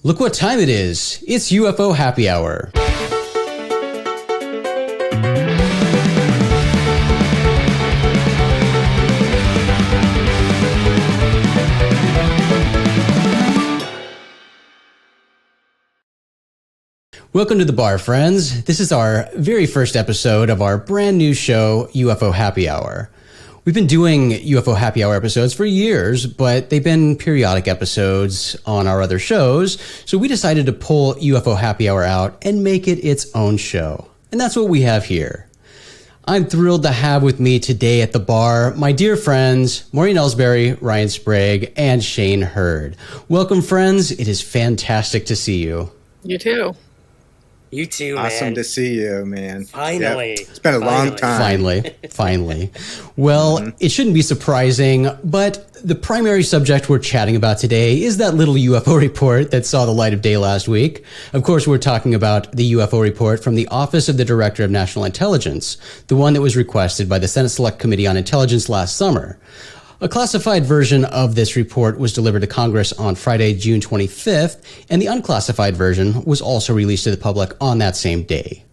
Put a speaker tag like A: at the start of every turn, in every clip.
A: Look what time it is. It's UFO Happy Hour. Welcome to the bar, friends. This is our very first episode of our brand new show, UFO Happy Hour. We've been doing UFO Happy Hour episodes for years, but they've been periodic episodes on our other shows, so we decided to pull UFO Happy Hour out and make it its own show. And that's what we have here. I'm thrilled to have with me today at the bar my dear friends, Maureen Elsberry, Ryan Sprague, and Shane Hurd. Welcome, friends. It is fantastic to see you.
B: You too.
C: You too, man.
D: Awesome to see you, man.
C: Finally.
D: Yep. It's been a long time.
A: Finally. Well, It shouldn't be surprising, but the primary subject we're chatting about today is that little UFO report that saw the light of day last week. Of course, we're talking about the UFO report from the Office of the Director of National Intelligence, the one that was requested by the Senate Select Committee on Intelligence last summer. A classified version of this report was delivered to Congress on Friday, June 25th, and the unclassified version was also released to the public on that same day.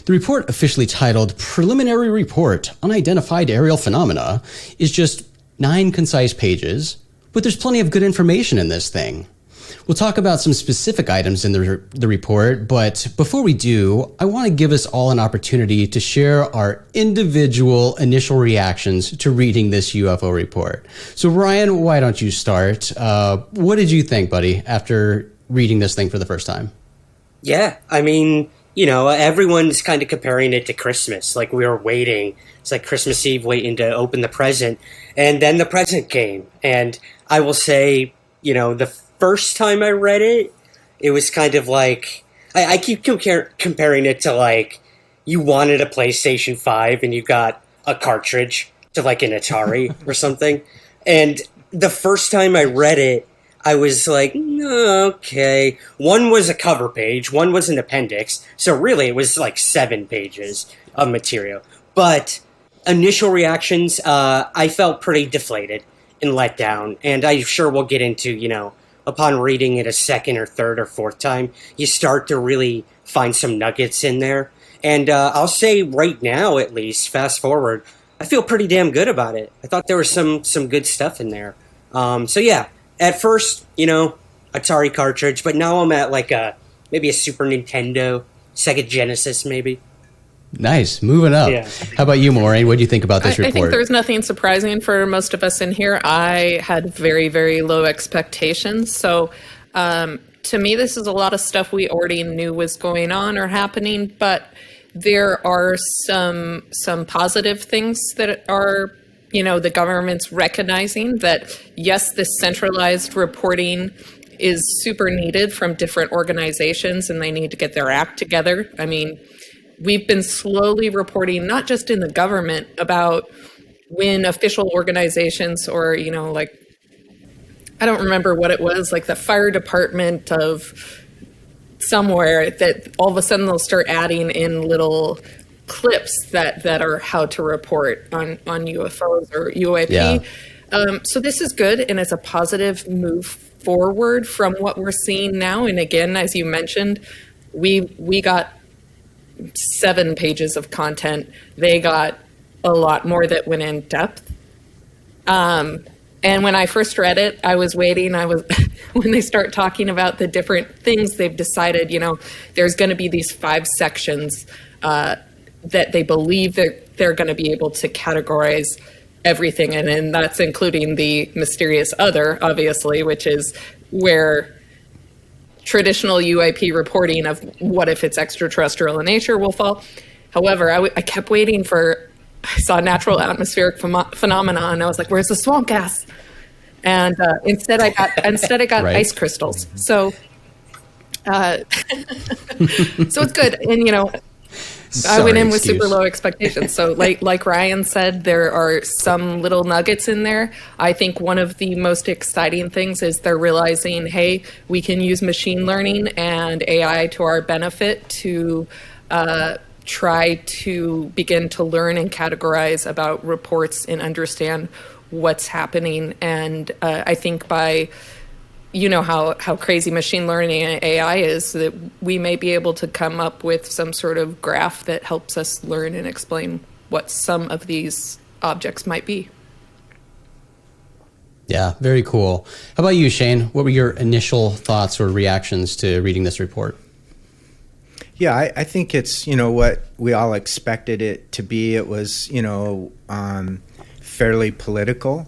A: The report, officially titled Preliminary Report Unidentified Aerial Phenomena, is just 9 concise pages, but there's plenty of good information in this thing. We'll talk about some specific items in the report, but before we do, I want to give us all an opportunity to share our individual initial reactions to reading this UFO report. So Ryan, why don't you start? What did you think, buddy, after reading this thing for the first time?
C: Yeah, I mean, you know, everyone's kind of comparing it to Christmas. Like, we were waiting. It's like Christmas Eve waiting to open the present. And then the present came. And I will say, you know, the first time I read it, it was kind of like, I keep comparing it to, like, you wanted a PlayStation 5 and you got a cartridge to, like, an Atari or something. And the first time I read it, I was like, okay. One was a cover page, one was an appendix, so really it was like 7 pages of material. But initial reactions, I felt pretty deflated and let down, and I'm sure we'll get into, you know, upon reading it a second or third or fourth time, you start to really find some nuggets in there. And I'll say right now, at least, fast forward, I feel pretty damn good about it. I thought there was some good stuff in there. So yeah, at first, you know, Atari cartridge, but now I'm at like maybe a Super Nintendo, Sega Genesis maybe.
A: Nice. Moving up. Yeah. How about you, Maureen? What do you think about this report?
B: I think there's nothing surprising for most of us in here. I had very, very low expectations. So to me, this is a lot of stuff we already knew was going on or happening, but there are some positive things that are, you know, the government's recognizing that, yes, this centralized reporting is super needed from different organizations and they need to get their act together. I mean, we've been slowly reporting, not just in the government, about when official organizations or, you know, like, I don't remember what it was, like the fire department of somewhere, that all of a sudden they'll start adding in little clips that are how to report on UFOs or UAP. Yeah. So this is good, and it's a positive move forward from what we're seeing now. And again, as you mentioned, we got 7 pages of content. They got a lot more that went in depth. And when I first read it, I was waiting. When they start talking about the different things they've decided, you know, there's going to be these 5 sections that they believe that they're going to be able to categorize everything in, and that's including the mysterious other, obviously, which is where traditional UAP reporting of what if it's extraterrestrial in nature will fall. However, I kept waiting I saw natural atmospheric phenomena, and I was like, where's the swamp gas? And instead I got
A: right.
B: Ice crystals. So so it's good. And, you know, I went in with super low expectations. So like Ryan said, there are some little nuggets in there. I think one of the most exciting things is they're realizing, hey, we can use machine learning and AI to our benefit to try to begin to learn and categorize about reports and understand what's happening. And I think by you know how crazy machine learning and AI is, that we may be able to come up with some sort of graph that helps us learn and explain what some of these objects might be.
A: Yeah, very cool. How about you, Shane? What were your initial thoughts or reactions to reading this report?
D: Yeah, I think it's, what we all expected it to be. It was, fairly political.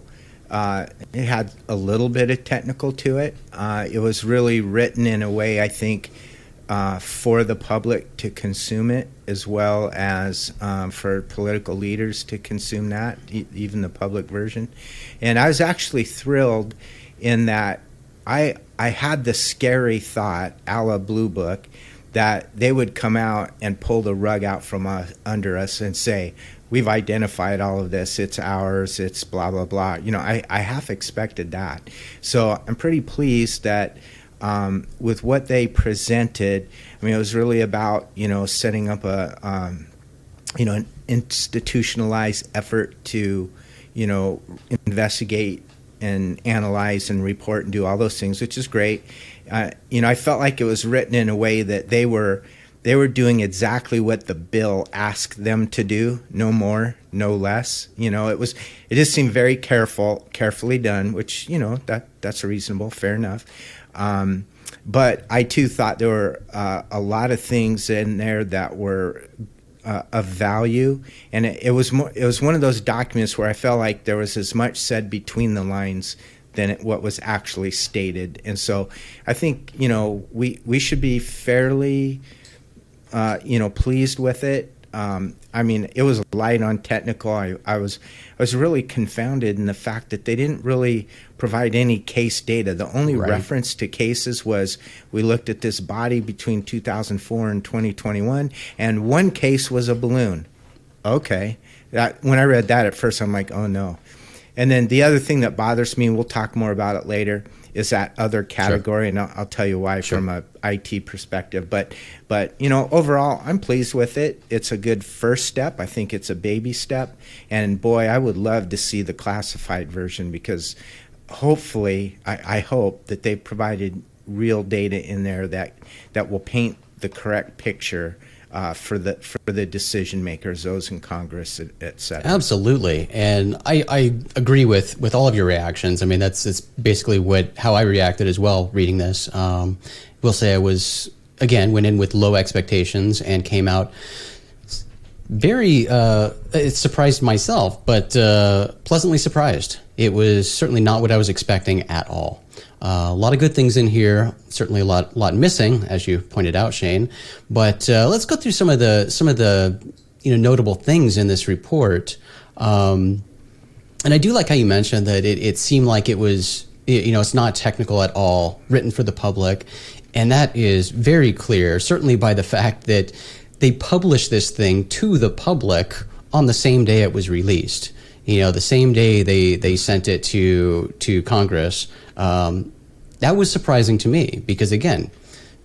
D: It had a little bit of technical to it. It was really written in a way, I think, for the public to consume it, as well as for political leaders to consume that, even the public version. And I was actually thrilled in that I had the scary thought, a la Blue Book, that they would come out and pull the rug out from under us and say, we've identified all of this, it's ours, it's blah, blah, blah. I half expected that. So I'm pretty pleased that with what they presented, it was really about, setting up an institutionalized effort to, investigate and analyze and report and do all those things, which is great. I felt like it was written in a way that they were doing exactly what the bill asked them to do, no more, no less. It just seemed very carefully done, which, that's reasonable, fair enough. But I too thought there were a lot of things in there that were of value, and it was one of those documents where I felt like there was as much said between the lines than what was actually stated. And so I think we should be fairly pleased with it. It was light on technical. I was really confounded in the fact that they didn't really provide any case data. The only reference to cases was, we looked at this body between 2004 and 2021, and one case was a balloon. Okay. When I read that at first, I'm like, oh no. And then the other thing that bothers me, and we'll talk more about it later, is that other category, and I'll tell you why from a IT perspective. But overall, I'm pleased with it. It's a good first step. I think it's a baby step. And boy, I would love to see the classified version, because hopefully, I hope that they provided real data in there that will paint the correct picture for the decision makers, those in Congress, et cetera.
A: Absolutely, and I agree with all of your reactions. That's basically how I reacted as well reading this. Will say I went in with low expectations and came out very. It surprised myself, but pleasantly surprised. It was certainly not what I was expecting at all. A lot of good things in here. Certainly a lot missing, as you pointed out, Shane. But let's go through some of the notable things in this report. And I do like how you mentioned that it seemed like it was it's not technical at all, written for the public, and that is very clear. Certainly by the fact that they published this thing to the public on the same day it was released. The same day they sent it to Congress. That was surprising to me, because again,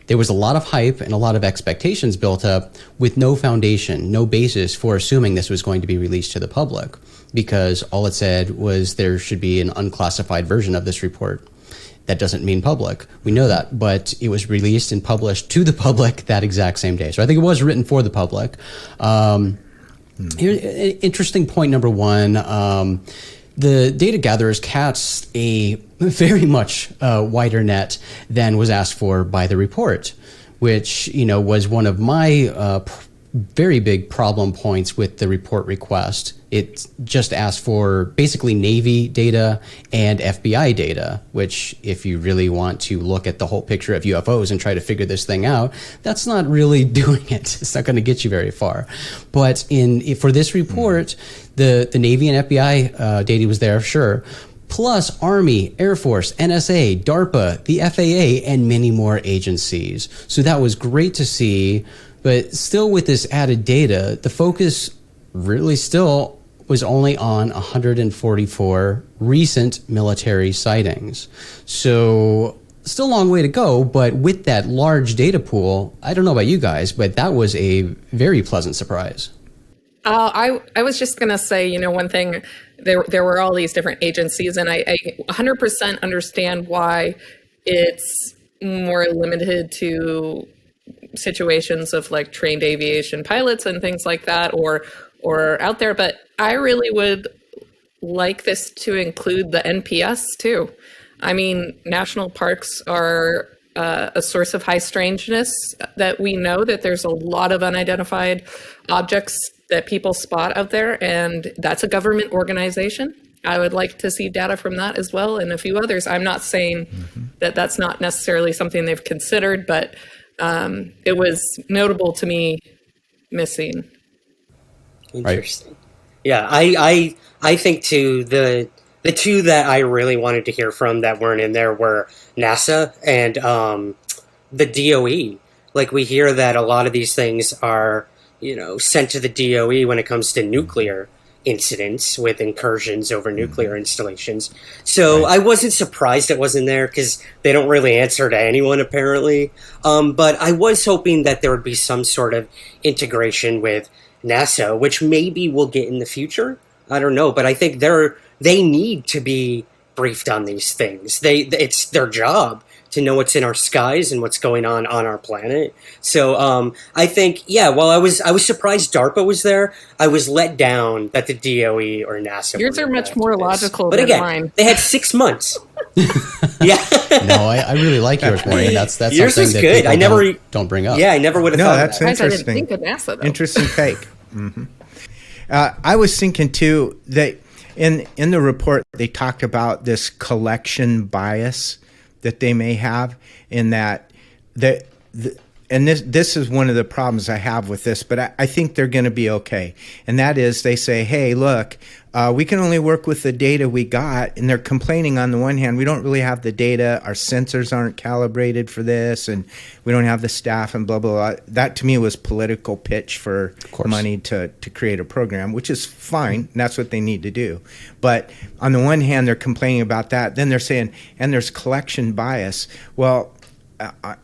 A: there was a lot of hype and a lot of expectations built up with no foundation, no basis for assuming this was going to be released to the public, because all it said was there should be an unclassified version of this report. That doesn't mean public. We know that, but it was released and published to the public that exact same day. So I think it was written for the public. Interesting point number one. The data gatherers cast a very much wider net than was asked for by the report, which was one of my very big problem points with the report request. It just asked for basically Navy data and FBI data, which, if you really want to look at the whole picture of UFOs and try to figure this thing out, that's not really doing it. It's not going to get you very far. But for this report, the Navy and FBI data was there, sure, plus Army, Air Force, NSA, DARPA, the FAA, and many more agencies. So that was great to see. But still, with this added data, the focus really still was only on 144 recent military sightings. So still a long way to go, but with that large data pool, I don't know about you guys, but that was a very pleasant surprise.
B: I was just going to say, one thing, there were all these different agencies, and I 100% understand why it's more limited to situations of like trained aviation pilots and things like that, or out there. But I really would like this to include the NPS too. I mean, national parks are a source of high strangeness, that we know that there's a lot of unidentified objects that people spot out there, and that's a government organization. I would like to see data from that as well, and a few others. I'm not saying that that's not necessarily something they've considered, but it was notable to me missing.
C: Interesting. Right. Yeah, I think too, the two that I really wanted to hear from that weren't in there were NASA and the DOE. Like, we hear that a lot of these things are, sent to the DOE when it comes to nuclear incidents with incursions over nuclear installations. So I wasn't surprised it wasn't there, because they don't really answer to anyone apparently. But I was hoping that there would be some sort of integration with NASA, which maybe we'll get in the future. I don't know, but I think they need to be briefed on these things. It's their job to know what's in our skies and what's going on our planet. So I think, while I was surprised DARPA was there, I was let down that the DOE or NASA.
B: Yours are much more logical
C: but
B: than
C: again,
B: mine.
C: They had 6 months. Yeah.
A: No, I really like yours, Maureen. That's
C: yours
A: something
C: was
A: that
C: good.
A: people don't bring up.
C: Yeah, I never would have thought
D: that's
C: that.
B: Guys,
D: interesting.
B: I didn't think of NASA, though.
D: Interesting take. I was thinking too that in the report they talked about this collection bias that they may have, in that and this is one of the problems I have with this, but I think they're going to be okay. And that is, they say, hey, look, we can only work with the data we got. And they're complaining on the one hand, we don't really have the data. Our sensors aren't calibrated for this, and we don't have the staff and blah, blah, blah. That to me was political pitch for money to create a program, which is fine. And that's what they need to do. But on the one hand, they're complaining about that. Then they're saying, and there's collection bias. Well,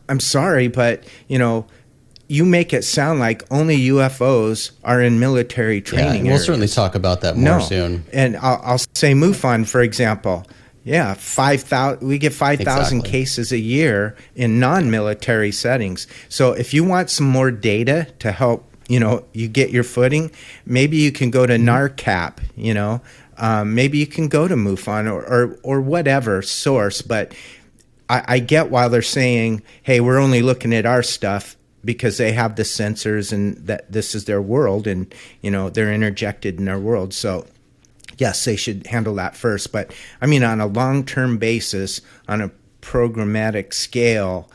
D: I'm sorry, but you make it sound like only UFOs are in military training.
A: We'll certainly talk about that more soon.
D: And I'll say MUFON, for example. Yeah, 5,000. We get 5,000 cases a year in non-military settings. So if you want some more data to help, you get your footing, maybe you can go to NARCAP. Maybe you can go to MUFON or whatever source, but. I get why they're saying, hey, we're only looking at our stuff because they have the sensors and that this is their world, and, they're interjected in our world. So, yes, they should handle that first. But, I mean, on a long-term basis, on a programmatic scale,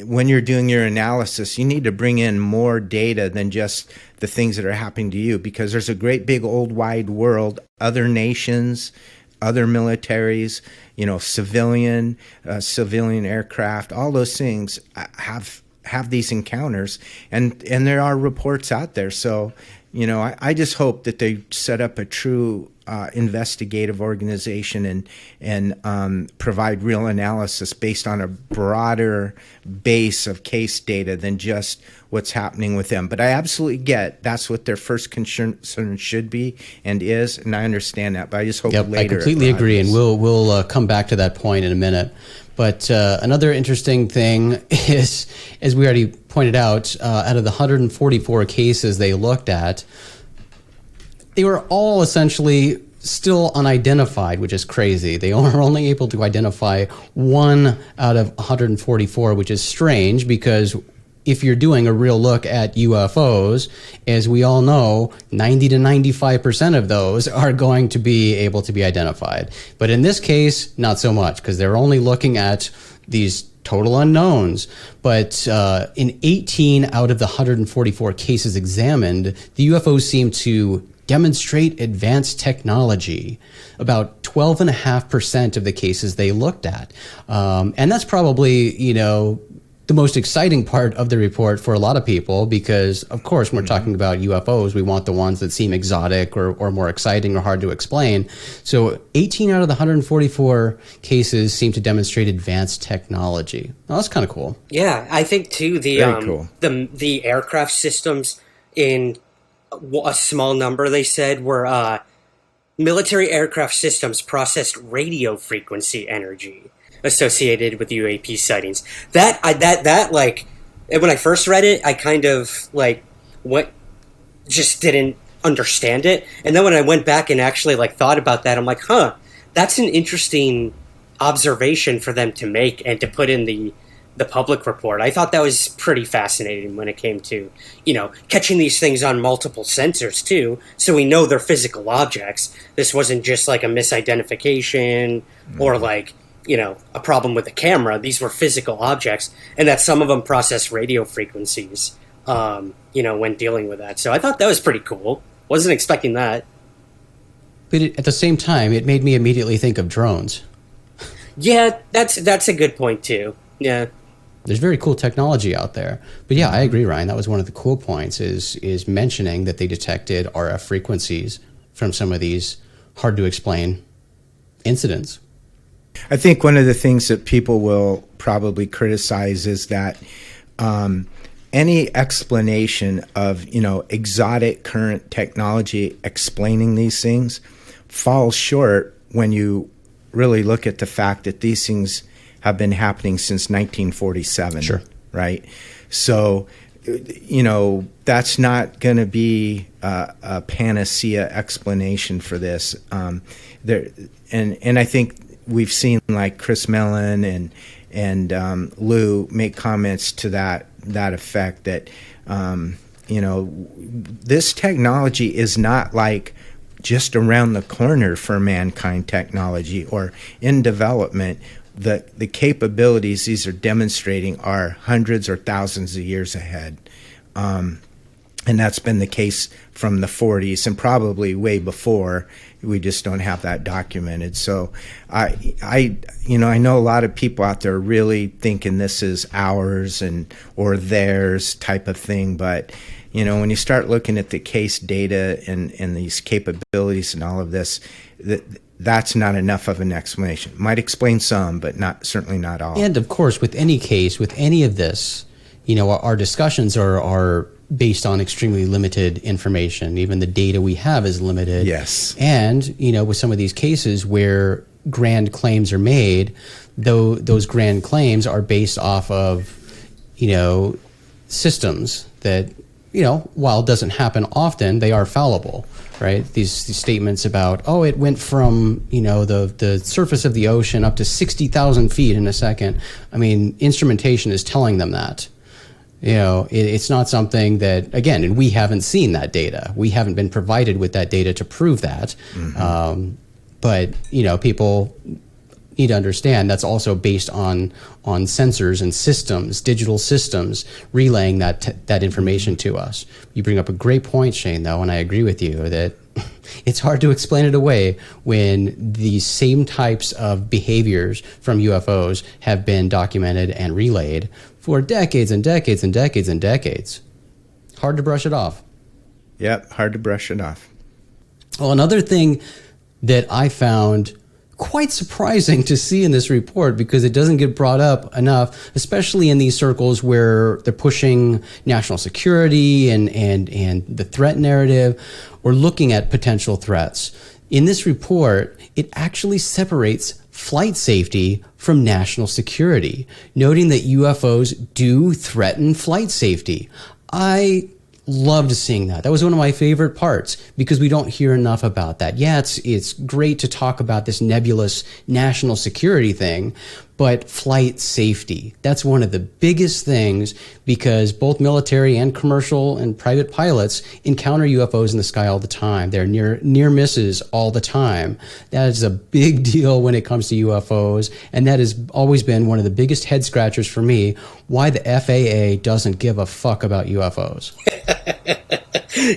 D: when you're doing your analysis, you need to bring in more data than just the things that are happening to you, because there's a great big old wide world, other nations, other militaries, civilian aircraft, all those things have these encounters, and there are reports out there. So, I just hope that they set up a true investigative organization and provide real analysis based on a broader base of case data than just what's happening with them. But I absolutely get that's what their first concern should be and is, and I understand that. But I just hope later.
A: I completely agree, and we'll come back to that point in a minute. But another interesting thing is, as we already pointed out of the 144 cases they looked at, they were all essentially still unidentified, which is crazy. They are only able to identify 1 out of 144, which is strange, because if you're doing a real look at UFOs, as we all know, 90 to 95% of those are going to be able to be identified. But in this case, not so much, because they're only looking at these total unknowns. But in 18 out of the 144 cases examined, the UFOs seem to demonstrate advanced technology. About 12.5% of the cases they looked at. And that's probably, the most exciting part of the report for a lot of people, because, of course, when we're talking about UFOs, we want the ones that seem exotic or more exciting or hard to explain. So 18 out of the 144 cases seem to demonstrate advanced technology. Well, that's kind of cool.
C: Yeah, I think, too,
D: cool.
C: the aircraft systems, in a small number, they said, were military aircraft systems processed radio frequency energy, associated with UAP sightings. That like, when I first read it, I kind of like just didn't understand it. And then when I went back and actually like thought about that, I'm like, that's an interesting observation for them to make and to put in the public report. I thought that was pretty fascinating when it came to, catching these things on multiple sensors too, so we know they're physical objects. This wasn't just like a misidentification or like, a problem with the camera. These were physical objects, and that some of them process radio frequencies, when dealing with that. So I thought that was pretty cool. Wasn't expecting that.
A: But at the same time, it made me immediately think of drones.
C: Yeah, that's a good point too. Yeah.
A: There's very cool technology out there. But yeah, I agree, Ryan. That was one of the cool points is mentioning that they detected RF frequencies from some of these hard to explain incidents.
D: I think one of the things that people will probably criticize is that any explanation of, exotic current technology explaining these things falls short when you really look at the fact that these things have been happening since 1947.
A: Sure.
D: Right? So, that's not going to be a panacea explanation for this. And I think we've seen like Chris Mellon and Lou make comments to that effect that, this technology is not like just around the corner for mankind technology or in development. The capabilities these are demonstrating are hundreds or thousands of years ahead. And that's been the case from the 40s and probably way before. We just don't have that documented. So I know a lot of people out there really thinking this is ours or theirs type of thing. But, when you start looking at the case data and these capabilities and all of this, that's not enough of an explanation. Might explain some, but certainly not all.
A: And of course, with any case, with any of this, our discussions are based on extremely limited information. Even the data we have is limited.
D: Yes.
A: And, with some of these cases where grand claims are made, though those grand claims are based off of, systems that, while it doesn't happen often, they are fallible. Right? These statements about, it went from, the surface of the ocean up to 60,000 feet in a second. I mean, instrumentation is telling them that. It's not something that, again, and we haven't seen that data. We haven't been provided with that data to prove that. Mm-hmm. But, people need to understand that's also based on sensors and systems, digital systems, relaying that information to us. You bring up a great point, Shane, though, and I agree with you that it's hard to explain it away when these same types of behaviors from UFOs have been documented and relayed for decades and decades and decades and decades. Hard to brush it off.
D: Yep, hard to brush it off.
A: Well, another thing that I found quite surprising to see in this report, because it doesn't get brought up enough, especially in these circles where they're pushing national security and the threat narrative or looking at potential threats. In this report, it actually separates flight safety from national security, noting that UFOs do threaten flight safety. I loved seeing that. That was one of my favorite parts because we don't hear enough about that. Yeah, it's great to talk about this nebulous national security thing, but flight safety, that's one of the biggest things because both military and commercial and private pilots encounter UFOs in the sky all the time. They're near misses all the time. That is a big deal when it comes to UFOs, and that has always been one of the biggest head scratchers for me, why the FAA doesn't give a fuck about UFOs.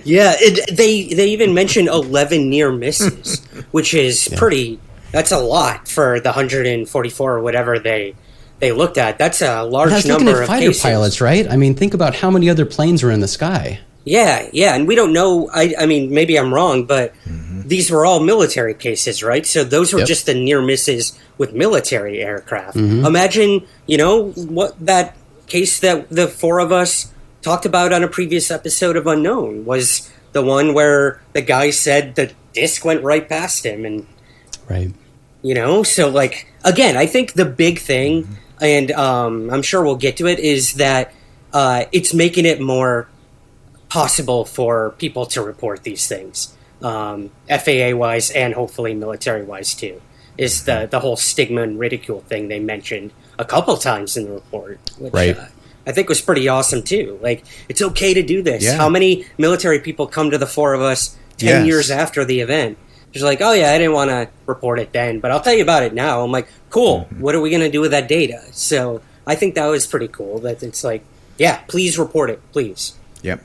C: Yeah, they even mentioned 11 near misses, which is pretty. That's a lot for the 144 or whatever they looked at. That's a large number of
A: fighter
C: cases.
A: Pilots, right? I mean, think about how many other planes were in the sky.
C: Yeah, and we don't know. I mean, maybe I'm wrong, but these were all military cases, right? So those were just the near misses with military aircraft. Imagine, what that case that the four of us talked about on a previous episode of Unknown was the one where the guy said the disc went right past him, and
A: right.
C: So like again, I think the big thing, and I'm sure we'll get to it, is that it's making it more possible for people to report these things, FAA-wise and hopefully military-wise too, is the whole stigma and ridicule thing they mentioned a couple times in the report, which
A: right.
C: I think was pretty awesome too. Like, it's okay to do this.
D: Yeah.
C: How many military people come to the four of us 10 years after the event? Just like, oh yeah, I didn't want to report it then, but I'll tell you about it now. I'm like, cool, what are we going to do with that data? So I think that was pretty cool that it's like, yeah, please report it, please.
D: Yep.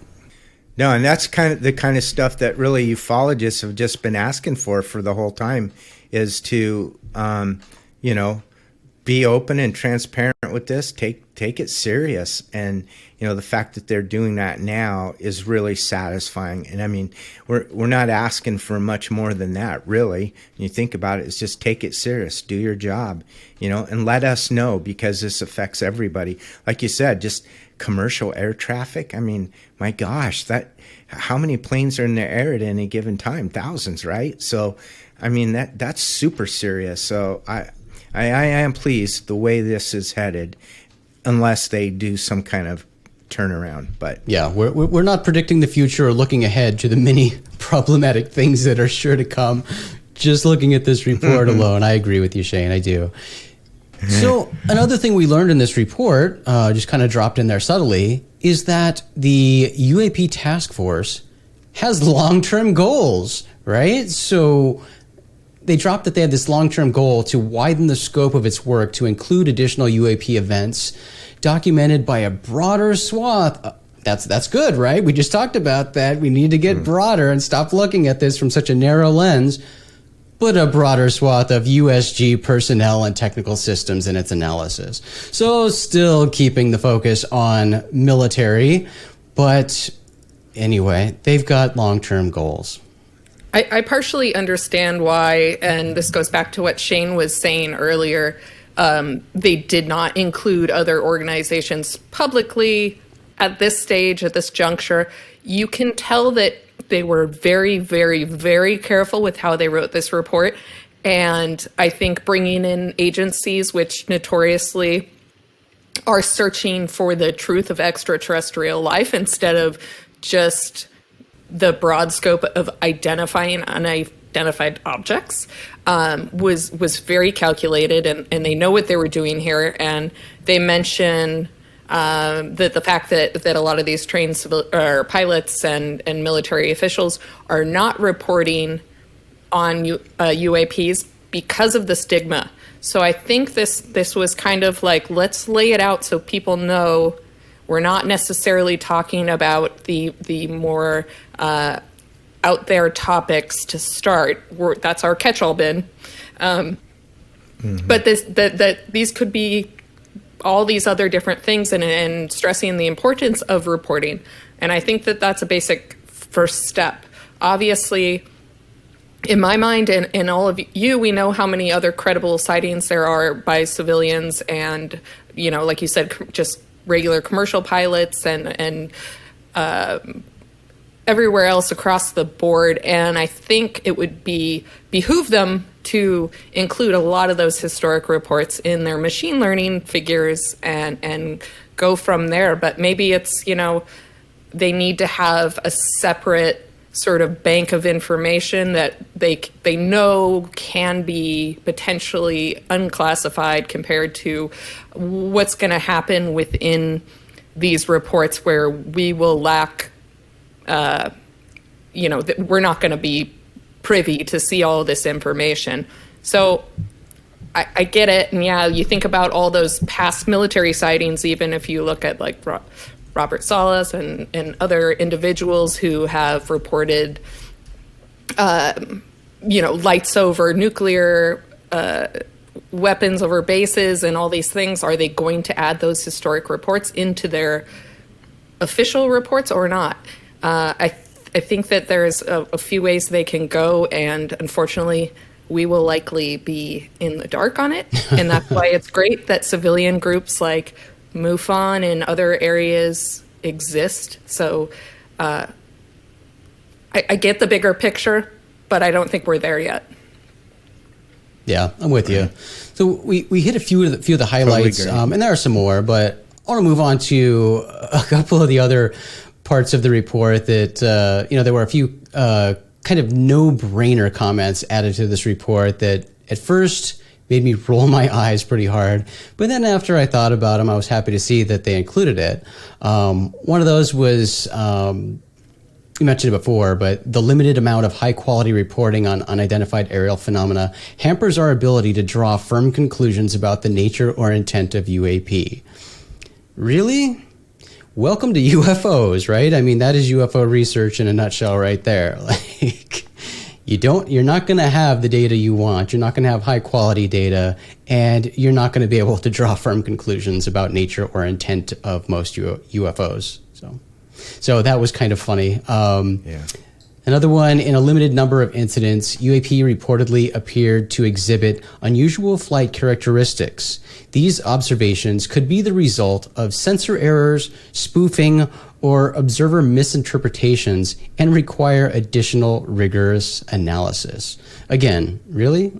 D: No, and that's the kind of stuff that really ufologists have just been asking for the whole time, is to, be open and transparent with this, take it serious. And, the fact that they're doing that now is really satisfying. And I mean, we're not asking for much more than that, really. When you think about it, it's just take it serious, do your job, and let us know, because this affects everybody. Like you said, just commercial air traffic. I mean, my gosh, how many planes are in the air at any given time? Thousands, right? So, I mean, that's super serious. So I am pleased the way this is headed, unless they do some kind of turnaround. But
A: yeah, we're not predicting the future or looking ahead to the many problematic things that are sure to come. Just looking at this report alone, I agree with you, Shane. I do. So another thing we learned in this report, just kind of dropped in there subtly, is that the UAP task force has long-term goals, right? So they dropped that they had this long-term goal to widen the scope of its work to include additional UAP events documented by a broader swath. That's good, right? We just talked about that. We need to get broader and stop looking at this from such a narrow lens, but a broader swath of USG personnel and technical systems in its analysis. So still keeping the focus on military, but anyway, they've got long-term goals.
B: I partially understand why, and this goes back to what Shane was saying earlier. They did not include other organizations publicly at this stage, at this juncture. You can tell that they were very, very, very careful with how they wrote this report. And I think bringing in agencies which notoriously are searching for the truth of extraterrestrial life instead of just the broad scope of identifying unidentified objects was very calculated, and they know what they were doing here. And they mention that the fact that a lot of these trained civil or pilots and military officials are not reporting on UAPs because of the stigma. So I think this was kind of like, let's lay it out so people know we're not necessarily talking about the more out there topics to start. That's our catch-all bin. But these could be all these other different things, and stressing the importance of reporting. And I think that that's a basic first step. Obviously, in my mind and all of you, we know how many other credible sightings there are by civilians and, like you said, just regular commercial pilots and everywhere else across the board. And I think it would behoove them to include a lot of those historic reports in their machine learning figures and go from there. But maybe it's, they need to have a separate sort of bank of information that they know can be potentially unclassified compared to what's going to happen within these reports, where we will lack, we're not going to be privy to see all this information. So I get it. And yeah, you think about all those past military sightings, even if you look at like Robert Salas and other individuals who have reported, lights over nuclear weapons over bases and all these things. Are they going to add those historic reports into their official reports or not? I think that there's a few ways they can go, and unfortunately, we will likely be in the dark on it. And that's why it's great that civilian groups like MUFON and other areas exist. So I get the bigger picture, but I don't think we're there yet.
A: Yeah, I'm with you. So we hit a few of the highlights,
D: Totally
A: and there are some more, but I want to move on to a couple of the other parts of the report that, there were a few kind of no-brainer comments added to this report that at first made me roll my eyes pretty hard. But then after I thought about them, I was happy to see that they included it. One of those was, you mentioned it before, but the limited amount of high-quality reporting on unidentified aerial phenomena hampers our ability to draw firm conclusions about the nature or intent of UAP. Really? Welcome to UFOs, right? I mean, that is UFO research in a nutshell right there. Like, you're not going to have the data you want. You're not going to have high quality data, and you're not going to be able to draw firm conclusions about nature or intent of most UFOs. So that was kind of funny.
D: Yeah.
A: Another one, in a limited number of incidents, UAP reportedly appeared to exhibit unusual flight characteristics. These observations could be the result of sensor errors, spoofing, or observer misinterpretations and require additional rigorous analysis. Again, really?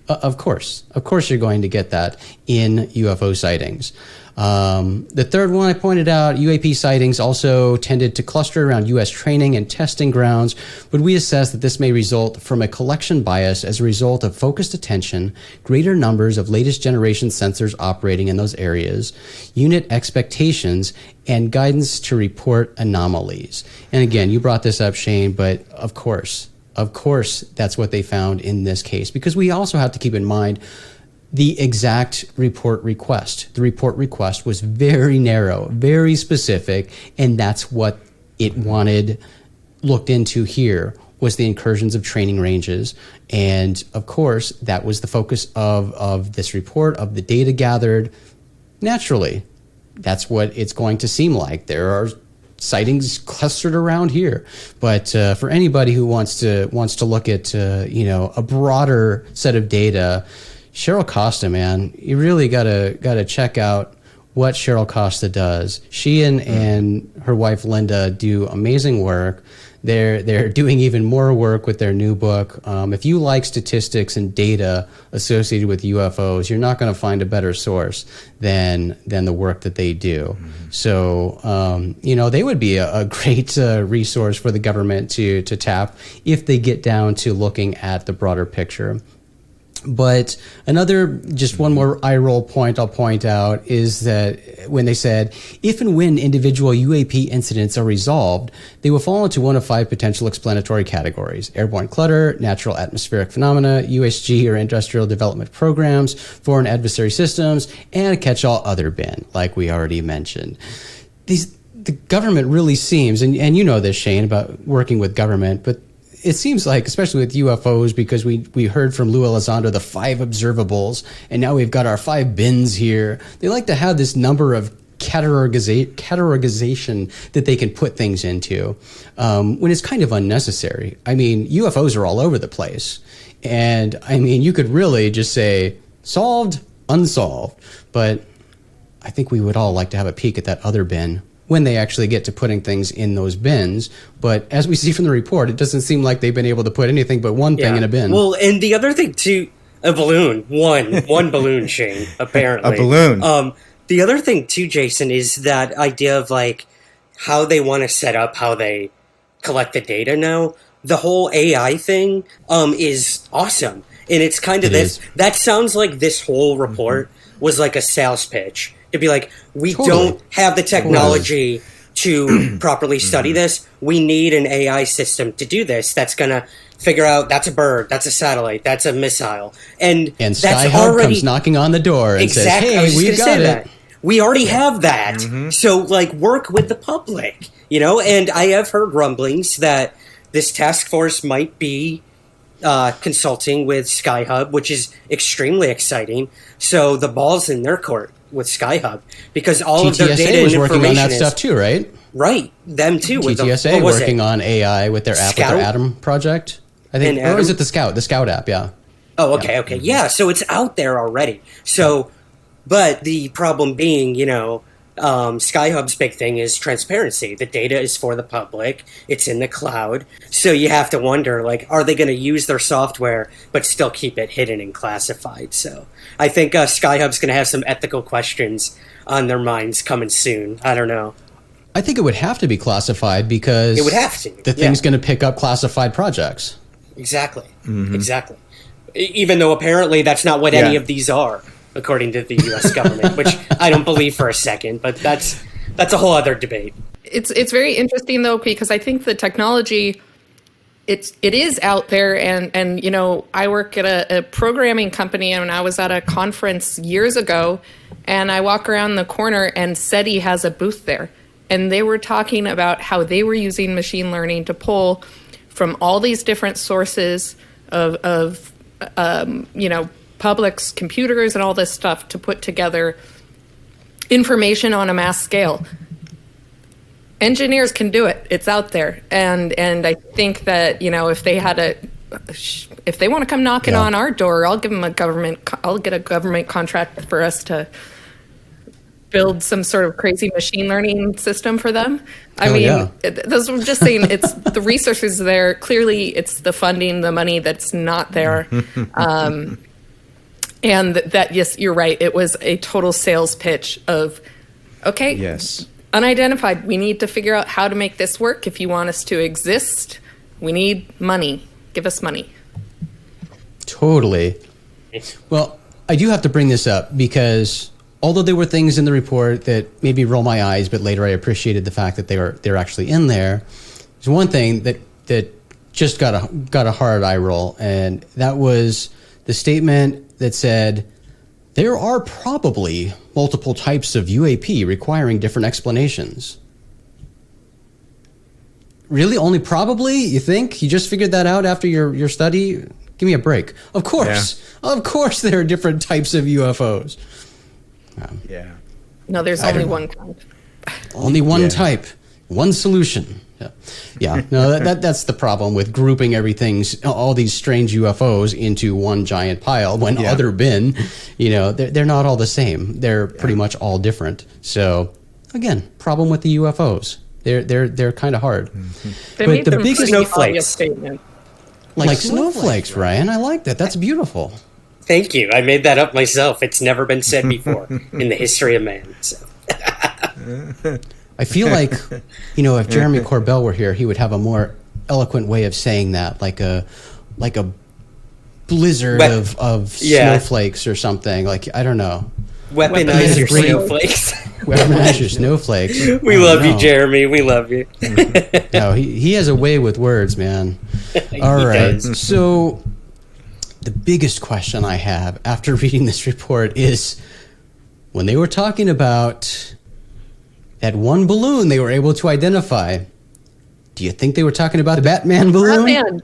A: Of course you're going to get that in UFO sightings. The third one I pointed out, UAP sightings also tended to cluster around U.S. training and testing grounds, but we assess that this may result from a collection bias as a result of focused attention, greater numbers of latest generation sensors operating in those areas, unit expectations, and guidance to report anomalies. And again, you brought this up, Shane, but of course, that's what they found in this case, because we also have to keep in mind the exact report request. The report request was very narrow, very specific, and that's what it wanted looked into here was the incursions of training ranges. And of course, that was the focus of this report, of the data gathered. Naturally, that's what it's going to seem like. There are sightings clustered around here, but for anybody who wants to look at a broader set of data, Cheryl Costa, man, you really gotta check out what Cheryl Costa does. She and her wife Linda do amazing work. They're doing even more work with their new book. If you like statistics and data associated with UFOs, you're not going to find a better source than the work that they do. Mm-hmm. So, they would be a great resource for the government to tap if they get down to looking at the broader picture. But just one more eye roll point I'll point out is that when they said, if and when individual UAP incidents are resolved, they will fall into one of 5 potential explanatory categories: airborne clutter, natural atmospheric phenomena, USG or industrial development programs, foreign adversary systems, and a catch-all other bin, like we already mentioned. The government really seems, and you know this, Shane, about working with government, but it seems like, especially with UFOs, because we heard from Lou Elizondo the 5 observables, and now we've got our 5 bins here. They like to have this number of categorization that they can put things into, when it's kind of unnecessary. I mean, UFOs are all over the place, and I mean, you could really just say solved, unsolved, but I think we would all like to have a peek at that other bin when they actually get to putting things in those bins. But as we see from the report, it doesn't seem like they've been able to put anything but one thing in a bin.
C: Well, and the other thing too, a balloon, one balloon, Shane, apparently.
D: A balloon.
C: The other thing too, Jason, is that idea of like how they want to set up how they collect the data now. The whole AI thing is awesome. And it's kind of that sounds like this whole report was like a sales pitch. To be like, we don't have the technology to properly study this. We need an AI system to do this. That's going to figure out that's a bird, that's a satellite, that's a missile. And that's
A: Sky-Hub comes knocking on the door and says, hey, we've got it.
C: We already have that. Mm-hmm. So, like, work with the public, And I have heard rumblings that this task force might be consulting with Sky-Hub, which is extremely exciting. So the ball's in their court with Sky-Hub, because all of their data
A: was
C: and
A: working on that
C: is,
A: stuff too, right?
C: Right, them too.
A: TTSA working on AI with their app, with their Atom project. I think, or is it the Scout app? Yeah.
C: Oh, okay. Yeah, so it's out there already. So, but the problem being, Skyhub's big thing is transparency. The data is for the public. It's in the cloud. So you have to wonder, like, are they going to use their software but still keep it hidden and classified? So I think Skyhub's going to have some ethical questions on their minds coming soon. I don't know.
A: I think it would have to be classified because
C: it would have to.
A: The thing's going to pick up classified projects. Exactly.
C: Exactly. Even though apparently that's not what any of these are, according to the U.S. government, which I don't believe for a second, but that's a whole other debate.
B: It's very interesting though, because I think the technology, it is out there, and you know, I work at a programming company, and I was at a conference years ago, and I walk around the corner and SETI has a booth there, and they were talking about how they were using machine learning to pull from all these different sources of you know, public's computers and all this stuff to put together information on a mass scale. Engineers can do it. It's out there. And I think that, you know, if they want to come knocking on our door, I'll get a government contract for us to build some sort of crazy machine learning system for them. I mean, that's what I'm just saying. It's the resources there. Clearly, it's the funding, the money that's not there. And that, yes, you're right. It was a total sales pitch of, okay, unidentified. We need to figure out how to make this work. If you want us to exist, we need money. Give us money.
A: Totally. Well, I do have to bring this up because although there were things in the report that maybe roll my eyes, but later I appreciated the fact that they're actually in there. There's one thing that just got a hard eye roll, and that was the statement that said there are probably multiple types of UAP requiring different explanations. Really? Only probably? You think? You just figured that out after your study? Give me a break. Of course. Yeah. Of course there are different types of UFOs.
B: No, there's only one kind.
A: Only one type. One solution. Yeah. No, that's the problem with grouping all these strange UFOs into one giant pile when other bin, you know, they're not all the same. They're pretty much all different. So again, problem with the UFOs. They're kind of hard.
B: They made
A: the
B: them
A: biggest
B: snowflakes statement.
A: Like snowflakes, Ryan. I like that. That's beautiful.
C: Thank you. I made that up myself. It's never been said before in the history of man. So.
A: I feel like, you know, if Jeremy Corbell were here, he would have a more eloquent way of saying that, like a blizzard of snowflakes or something. Like, I don't know.
C: Weaponize your snowflakes.
A: Weaponize your snowflakes.
C: We love you, Jeremy. We love you.
A: No, he has a way with words, man. All right. So the biggest question I have after reading this report is when they were talking about that one balloon they were able to identify, do you think they were talking about the Batman balloon?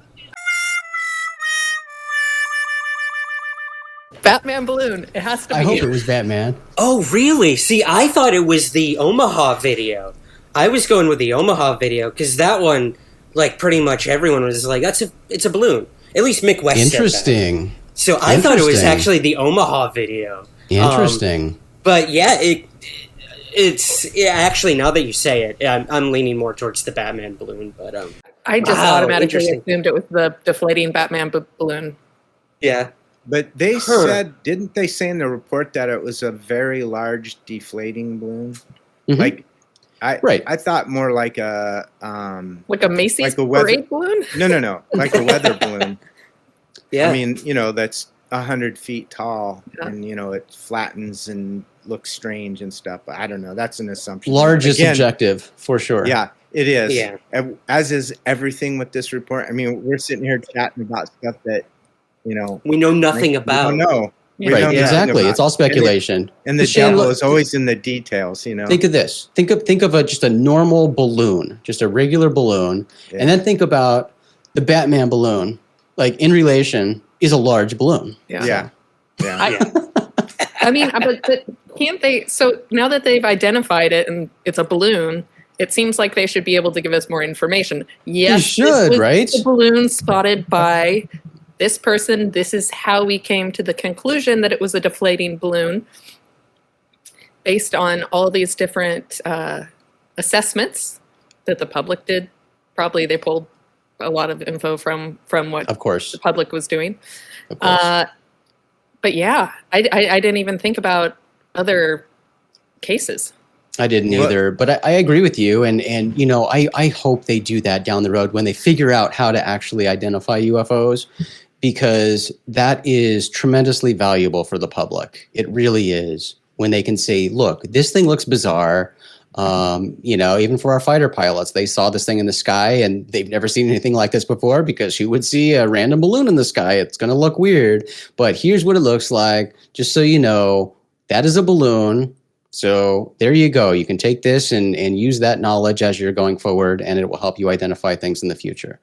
B: Batman balloon. It has to be.
A: I hope it was Batman.
C: Oh, really? See, I thought it was the Omaha video. I was going with the Omaha video because that one, like, pretty much everyone was like, it's a balloon. At least Mick West
A: Interesting.
C: said that. So I thought it was actually the Omaha video.
A: Interesting.
C: But yeah, it's actually, now that you say it, I'm leaning more towards the Batman balloon. But
B: I just automatically assumed it was the deflating Batman balloon.
C: Yeah.
D: But they said, didn't they say in the report that it was a very large deflating balloon? Mm-hmm. Like, I thought more like a
B: Macy's parade balloon?
D: No, like a weather balloon.
C: Yeah,
D: I mean, you know, that's 100 feet tall, and you know it flattens and looks strange and stuff. But I don't know. That's an assumption.
A: Large is subjective, for sure.
D: Yeah, it is.
C: Yeah,
D: as is everything with this report. I mean, we're sitting here chatting about stuff that, you know,
C: we know nothing about.
D: We don't know.
A: Right, exactly. It's all speculation.
D: And the devil is always in the details, you know.
A: Think of this. Think of just a normal balloon, just a regular balloon, and then think about the Batman balloon. Like, in relation, is a large balloon.
D: Yeah.
B: I mean, but can't they? So now that they've identified it and it's a balloon, it seems like they should be able to give us more information. Yes,
A: they should, right?
B: The balloon spotted by this person. This is how we came to the conclusion that it was a deflating balloon. based on all these different assessments that the public did. Probably they pulled a lot of info from what
A: Of course.
B: the public was doing.
A: Of course.
B: But yeah, I didn't even think about other cases.
A: I didn't either, but I agree with you. And you know, I hope they do that down the road when they figure out how to actually identify UFOs, because that is tremendously valuable for the public. It really is, when they can say, look, this thing looks bizarre. You know, even for our fighter pilots, they saw this thing in the sky and they've never seen anything like this before, because you would see a random balloon in the sky. It's going to look weird, but here's what it looks like. Just so you know, that is a balloon. So there you go. You can take this and use that knowledge as you're going forward, and it will help you identify things in the future.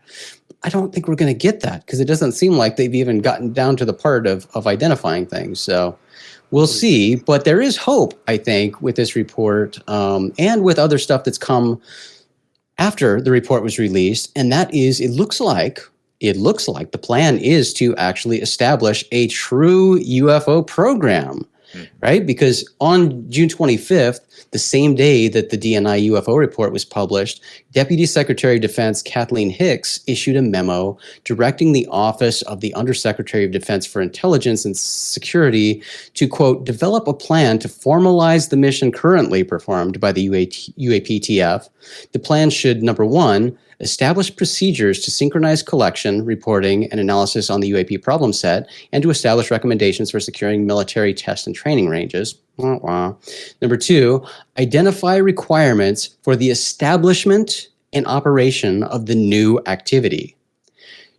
A: I don't think we're going to get that, because it doesn't seem like they've even gotten down to the part of identifying things. So we'll see. But there is hope, I think, with this report and with other stuff that's come after the report was released. And that is, it looks like the plan is to actually establish a true UFO program. Right? Because on June 25th, the same day that the DNI UFO report was published, Deputy Secretary of Defense Kathleen Hicks issued a memo directing the Office of the Undersecretary of Defense for Intelligence and Security to, quote, develop a plan to formalize the mission currently performed by the UAPTF. The plan should, number one, establish procedures to synchronize collection, reporting, and analysis on the UAP problem set, and to establish recommendations for securing military test and training ranges. Number two, identify requirements for the establishment and operation of the new activity.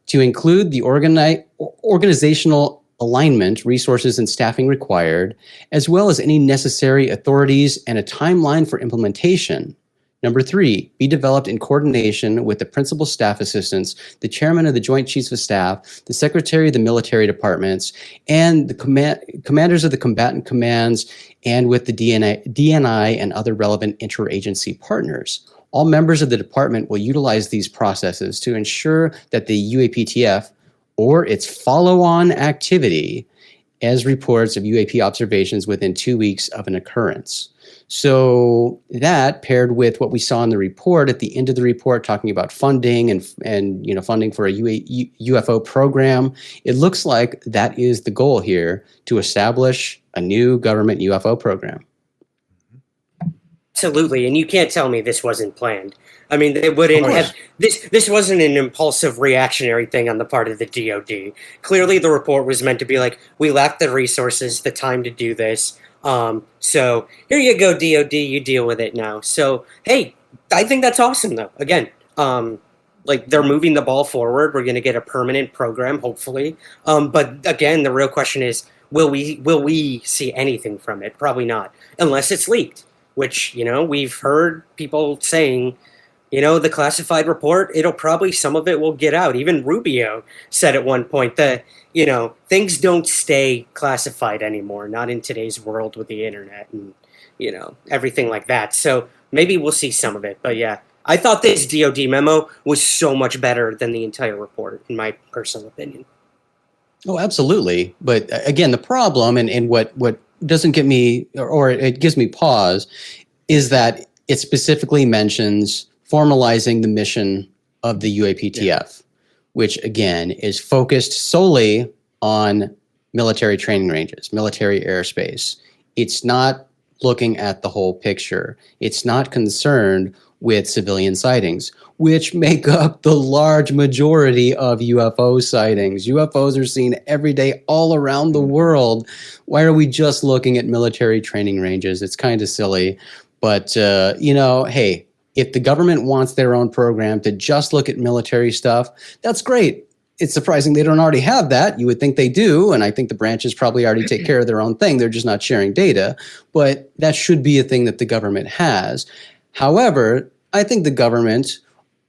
A: To include the organizational alignment, resources, and staffing required, as well as any necessary authorities and a timeline for implementation. Number three, be developed in coordination with the principal staff assistants, the chairman of the Joint Chiefs of Staff, the secretary of the military departments, and the commanders of the combatant commands, and with the DNI and other relevant interagency partners. All members of the department will utilize these processes to ensure that the UAPTF or its follow-on activity as reports of UAP observations within 2 weeks of an occurrence. So that, paired with what we saw in the report at the end of the report, talking about funding and you know, funding for a UFO program, it looks like that is the goal here, to establish a new government UFO program.
C: Absolutely, and you can't tell me this wasn't planned. I mean, they wouldn't have this wasn't an impulsive reactionary thing on the part of the DoD. Clearly, the report was meant to be like, we lack the resources, the time to do this. So here you go, DoD, you deal with it now. So, hey, I think that's awesome, though. Again, like, they're moving the ball forward. We're going to get a permanent program, hopefully. But again, the real question is, will we see anything from it? Probably not, unless it's leaked, which, you know, we've heard people saying, you know, the classified report, some of it will get out. Even Rubio said at one point that, you know, things don't stay classified anymore, not in today's world with the internet and, you know, everything like that. So maybe we'll see some of it. But yeah, I thought this DoD memo was so much better than the entire report, in my personal opinion.
A: Oh, absolutely. But again, the problem and what doesn't get me, or it gives me pause, is that it specifically mentions formalizing the mission of the UAPTF, which again is focused solely on military training ranges, military airspace. It's not looking at the whole picture. It's not concerned with civilian sightings, which make up the large majority of UFO sightings. UFOs are seen every day all around the world. Why are we just looking at military training ranges? It's kind of silly. But, you know, hey, if the government wants their own program to just look at military stuff, that's great. It's surprising they don't already have that. You would think they do, and I think the branches probably already take care of their own thing. They're just not sharing data. But that should be a thing that the government has. However, I think the government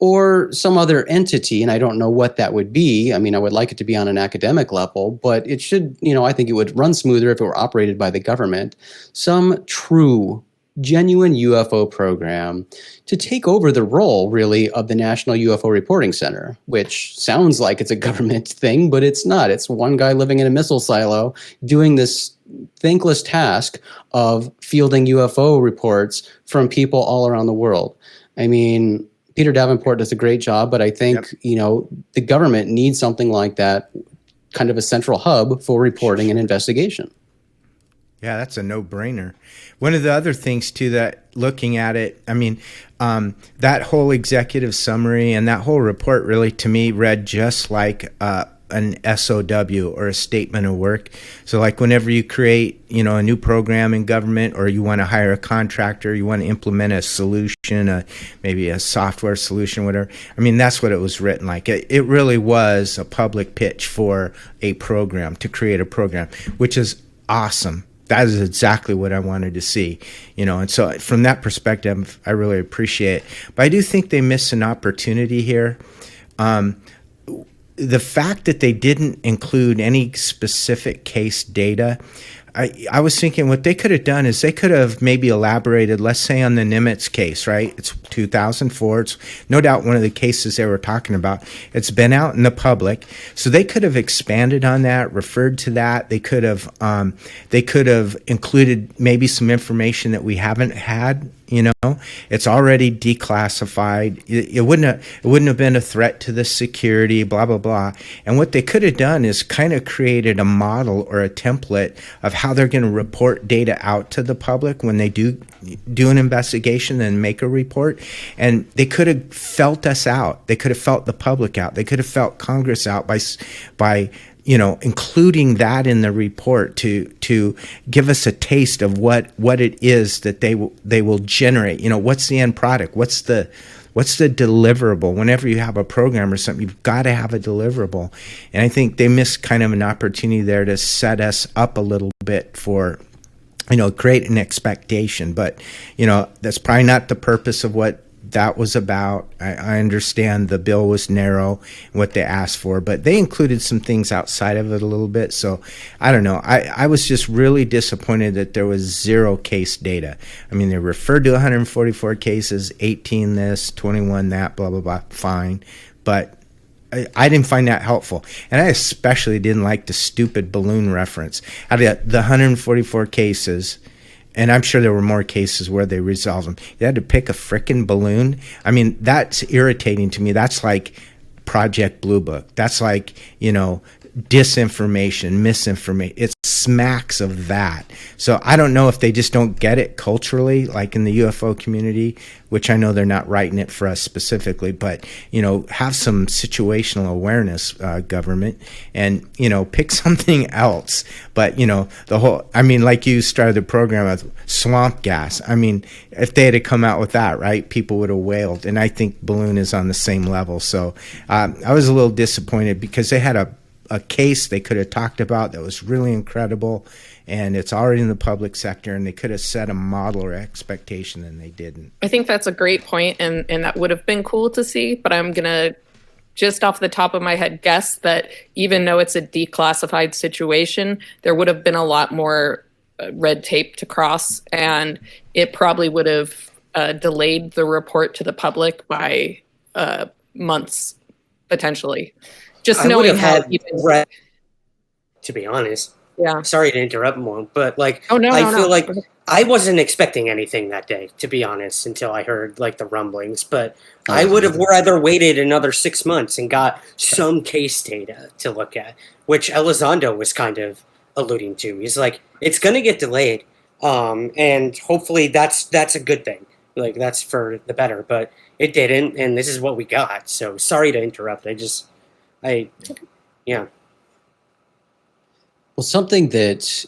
A: or some other entity, and I don't know what that would be. I mean, I would like it to be on an academic level, but it should, you know, I think it would run smoother if it were operated by the government. Some true genuine UFO program to take over the role, really, of the National UFO Reporting Center, which sounds like it's a government thing, but it's not. It's one guy living in a missile silo doing this thankless task of fielding UFO reports from people all around the world. I mean, Peter Davenport does a great job, but I think, the government needs something like that, kind of a central hub for reporting and investigation.
D: Yeah, that's a no-brainer. One of the other things, too, that looking at it, I mean, that whole executive summary and that whole report really, to me, read just like an SOW or a statement of work. So like whenever you create, a new program in government, or you want to hire a contractor, you want to implement a solution, maybe a software solution, whatever. I mean, that's what it was written like. It really was a public pitch for a program, to create a program, which is awesome. That is exactly what I wanted to see, and so from that perspective, I really appreciate it. But I do think they missed an opportunity here. The fact that they didn't include any specific case data, I was thinking what they could have done is they could have maybe elaborated, let's say on the Nimitz case, right? It's 2004. It's no doubt one of the cases they were talking about. It's been out in the public. So they could have expanded on that, referred to that. They could have included maybe some information that we haven't had. It's already declassified. It wouldn't have been a threat to the security, blah, blah, blah. And what they could have done is kind of created a model or a template of how they're going to report data out to the public when they do an investigation and make a report. And they could have felt us out. They could have felt the public out. They could have felt Congress out by including that in the report to give us a taste of what it is that they will generate. What's the end product? What's the deliverable? Whenever you have a program or something, you've got to have a deliverable. And I think they missed kind of an opportunity there to set us up a little bit for, create an expectation. But, that's probably not the purpose of what that was about. I understand the bill was narrow and what they asked for, but they included some things outside of it a little bit. So I don't know. I was just really disappointed that there was zero case data. I mean, they referred to 144 cases, 18 this, 21 that, blah, blah, blah. Fine. But I didn't find that helpful. And I especially didn't like the stupid balloon reference. Out of the 144 cases, and I'm sure there were more cases where they resolved them, you had to pick a frickin' balloon. I mean, that's irritating to me. That's like Project Blue Book. That's like, disinformation, misinformation. It smacks of that. So I don't know if they just don't get it culturally, like in the UFO community, which I know they're not writing it for us specifically, but, have some situational awareness, government, and, pick something else. But, like you started the program with swamp gas. I mean, if they had come out with that, right, people would have wailed. And I think balloon is on the same level. So I was a little disappointed because they had a case they could have talked about that was really incredible, and it's already in the public sector, and they could have set a model or expectation, and they didn't.
B: I think that's a great point, and that would have been cool to see, but I'm going to just off the top of my head guess that even though it's a declassified situation, there would have been a lot more red tape to cross, and it probably would have delayed the report to the public by months, potentially. Just knowing how
C: read, to be honest.
B: Yeah.
C: Sorry to interrupt more, but I feel like I wasn't expecting anything that day, to be honest, until I heard the rumblings. But I would have rather waited another 6 months and got some case data to look at, which Elizondo was kind of alluding to. He's like, it's going to get delayed, and hopefully that's a good thing. That's for the better, but it didn't, and this is what we got. So sorry to interrupt. Yeah.
A: Well, something that,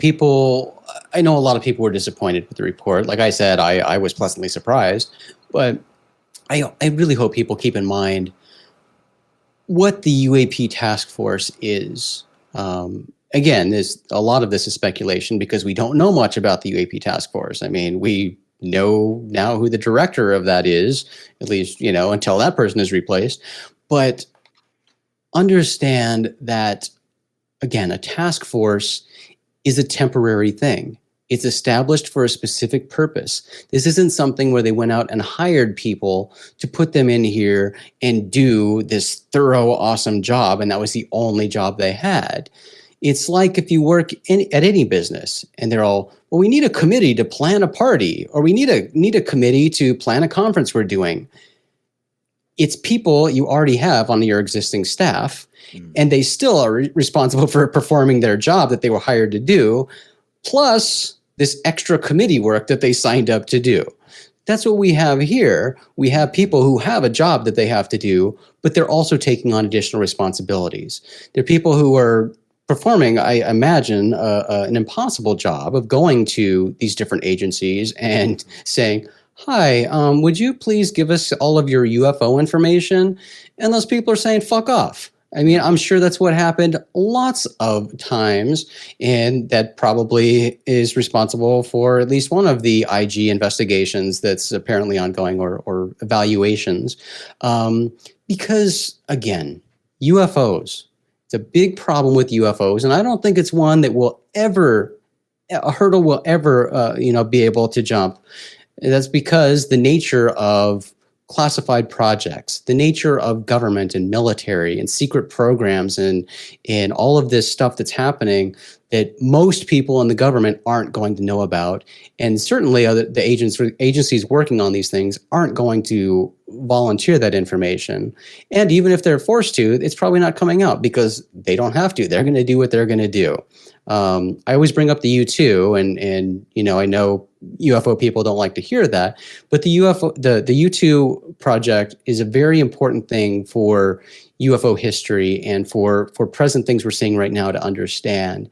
A: people, I know a lot of people were disappointed with the report. Like I said, I was pleasantly surprised, but I really hope people keep in mind what the UAP task force is. Again, a lot of this is speculation because we don't know much about the UAP task force. I mean, we know now who the director of that is, at least, until that person is replaced. But understand that, again, a task force is a temporary thing. It's established for a specific purpose. This isn't something where they went out and hired people to put them in here and do this thorough, awesome job, and that was the only job they had. It's like if you work at any business and they're all, well, we need a committee to plan a party, or we need a committee to plan a conference we're doing. It's people you already have on your existing staff, and they still are responsible for performing their job that they were hired to do, plus this extra committee work that they signed up to do. That's what we have here. We have people who have a job that they have to do, but they're also taking on additional responsibilities. They're people who are performing, I imagine, an impossible job of going to these different agencies and saying, hi, would you please give us all of your UFO information? And those people are saying, fuck off. I mean, I'm sure that's what happened lots of times, and that probably is responsible for at least one of the IG investigations that's apparently ongoing, or evaluations. Because, again, UFOs, it's a big problem with UFOs, and I don't think it's one that a hurdle will ever, be able to jump. And that's because the nature of classified projects, the nature of government and military and secret programs and all of this stuff that's happening that most people in the government aren't going to know about. And certainly the agencies working on these things aren't going to volunteer that information. And even if they're forced to, it's probably not coming out because they don't have to. They're going to do what they're going to do. I always bring up the U2, and I know UFO people don't like to hear that, but the U2 project is a very important thing for UFO history and for present things we're seeing right now to understand.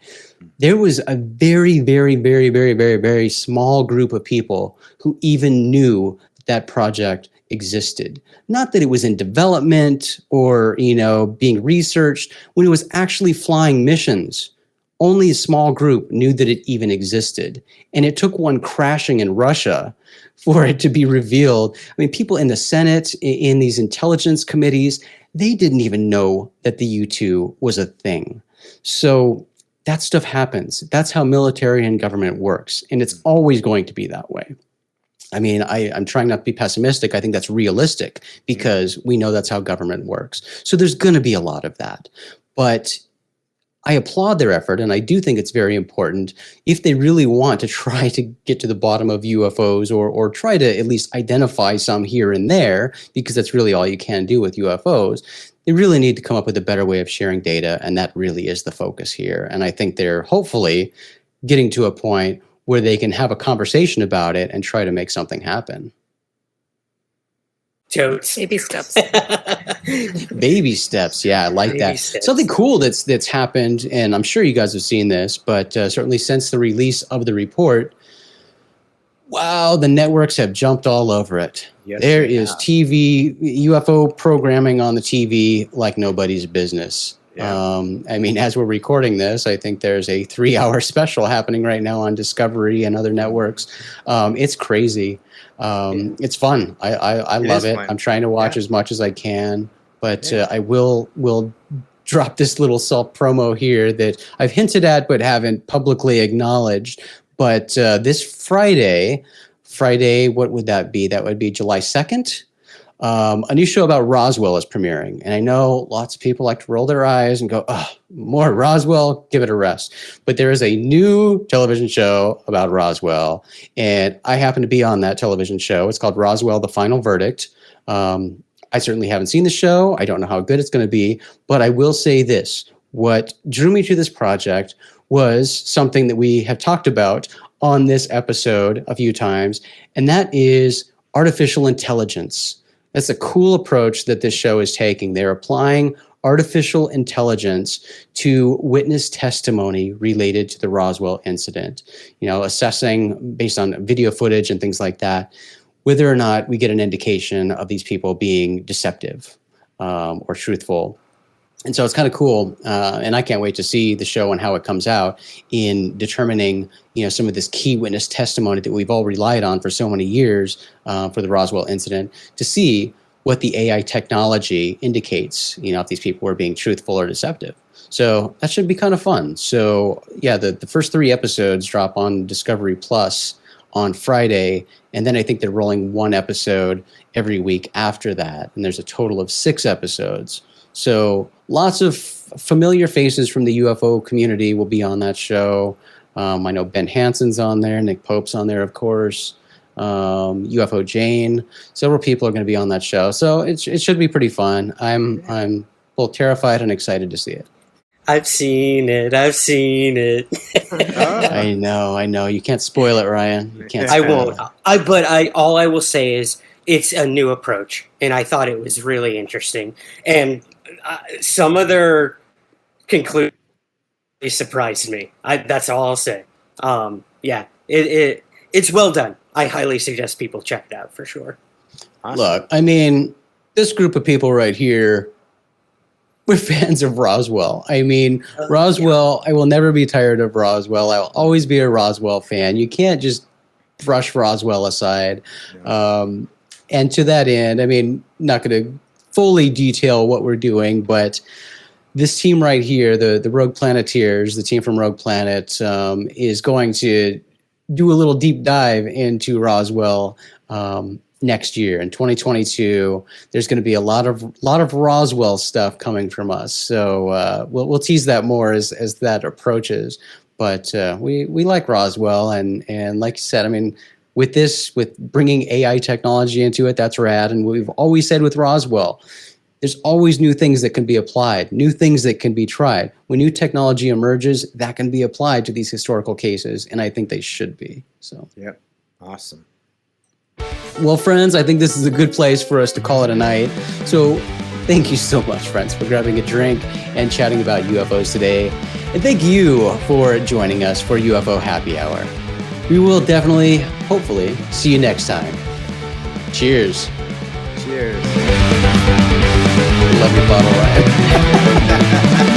A: There was a very, very, very, very, very, very small group of people who even knew that project existed. Not that it was in development or, being researched. When it was actually flying missions, only a small group knew that it even existed. And it took one crashing in Russia for it to be revealed. I mean, people in the Senate, in these intelligence committees, they didn't even know that the U2 was a thing. So that stuff happens. That's how military and government works. And it's always going to be that way. I mean, I'm trying not to be pessimistic. I think that's realistic because we know that's how government works. So there's going to be a lot of that. But I applaud their effort, and I do think it's very important if they really want to try to get to the bottom of UFOs or try to at least identify some here and there, because that's really all you can do with UFOs. They really need to come up with a better way of sharing data, and that really is the focus here. And I think they're hopefully getting to a point where they can have a conversation about it and try to make something happen.
C: Totes.
B: Baby steps.
A: Baby steps. Yeah, I like that.
C: Steps.
A: Something cool that's happened, and I'm sure you guys have seen this, but certainly since the release of the report, wow, the networks have jumped all over it.
D: Yes,
A: there is TV, UFO programming on the TV like nobody's business.
D: Yeah.
A: I mean, as we're recording this, I think there's a 3-hour special happening right now on Discovery and other networks. It's crazy. It's fun. I love it.
D: Fun.
A: I'm trying to watch as much as I can, but I will drop this little self promo here that I've hinted at but haven't publicly acknowledged. But this Friday, what would that be? That would be July 2nd. A new show about Roswell is premiering. And I know lots of people like to roll their eyes and go, oh, more Roswell, give it a rest. But there is a new television show about Roswell. And I happen to be on that television show. It's called Roswell, The Final Verdict. I certainly haven't seen the show. I don't know how good it's going to be. But I will say this. What drew me to this project was something that we have talked about on this episode a few times. And that is artificial intelligence. That's a cool approach that this show is taking. They're applying artificial intelligence to witness testimony related to the Roswell incident, assessing based on video footage and things like that, whether or not we get an indication of these people being deceptive or truthful. And so it's kind of cool, and I can't wait to see the show and how it comes out in determining, some of this key witness testimony that we've all relied on for so many years for the Roswell incident, to see what the AI technology indicates, if these people were being truthful or deceptive. So that should be kind of fun. So yeah, the first 3 episodes drop on Discovery Plus on Friday, and then I think they're rolling 1 episode every week after that, and there's a total of 6 episodes. So lots of familiar faces from the UFO community will be on that show. I know Ben Hansen's on there, Nick Pope's on there, of course. UFO Jane, several people are going to be on that show, so it should be pretty fun. I'm both terrified and excited to see it.
C: I've seen it.
A: I know. You can't spoil it, Ryan. You can't.
C: I
A: Spoil
C: won't.
A: it.
C: All I will say is it's a new approach, and I thought it was really interesting. And some of their conclusions surprised me. That's all I'll say. It's well done. I highly suggest people check it out for sure.
D: Awesome.
A: Look, I mean, this group of people right here, we're fans of Roswell. I mean, Roswell, I will never be tired of Roswell. I will always be a Roswell fan. You can't just brush Roswell aside. And to that end, I mean, not going to fully detail what we're doing, but this team right here, the Rogue Planeteers, the team from Rogue Planet, is going to do a little deep dive into Roswell next year in 2022. There's going to be a lot of Roswell stuff coming from us, so we'll tease that more as that approaches. But we like Roswell, and like you said, I mean, with bringing AI technology into it, that's rad. And we've always said with Roswell, there's always new things that can be applied, new things that can be tried. When new technology emerges, that can be applied to these historical cases, and I think they should be. So,
D: Yep. Awesome.
A: well, friends, I think this is a good place for us to call it a night. So thank you so much, friends, for grabbing a drink and chatting about UFOs today. And thank you for joining us for UFO Happy Hour. We will definitely, hopefully, see you next time. Cheers.
D: Cheers.
A: Love your bottle, Ryan.